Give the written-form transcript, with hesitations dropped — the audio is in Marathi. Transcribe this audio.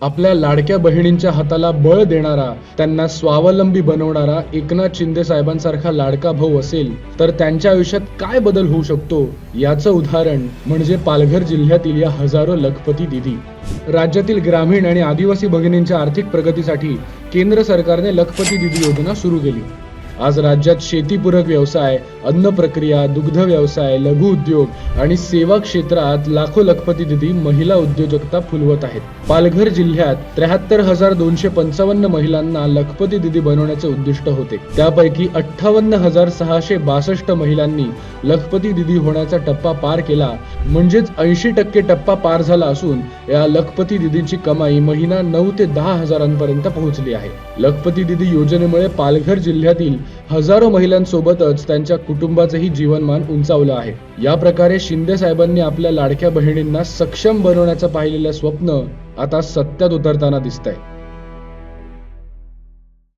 आपल्या लाडक्या बहिणींच्या हाताला बळ देणारा, त्यांना स्वावलंबी बनवणारा एकनाथ शिंदे साहेबांसारखा लाडका भाऊ असेल तर त्यांच्या आयुष्यात काय बदल होऊ शकतो याचं उदाहरण म्हणजे पालघर जिल्ह्यातील या हजारो लखपती दीदी. राज्यातील ग्रामीण आणि आदिवासी भगिनींच्या आर्थिक प्रगतीसाठी केंद्र सरकारने लखपती दीदी योजना सुरू केली. आज राज्यात शेतीपूरक व्यवसाय, अन्न प्रक्रिया, दुग्ध व्यवसाय, लघु उद्योग आणि सेवा क्षेत्रात लाखो लखपती दीदी महिला उद्योजकता फुलवत आहेत. पालघर जिल्ह्यात 73,255 महिलांना लखपती दीदी बनवण्याचे उद्दिष्ट होते. त्यापैकी 58,662 महिलांनी लखपती दीदी होण्याचा टप्पा पार केला, म्हणजेच 80% टप्पा पार झाला असून या लखपती दीदींची कमाई महिना 9 ते 10 हजारांपर्यंत पोहोचली आहे. लखपती दीदी योजनेमुळे पालघर जिल्ह्यातील हजारो महिलांसोबतच त्यांच्या कुटुंबाचेही जीवनमान उंचावलं आहे. या प्रकारे शिंदे साहेबांनी आपल्या लाडक्या बहिणींना सक्षम बनवण्याचं पाहिलेलं स्वप्न आता सत्यात उतरताना दिसतंय.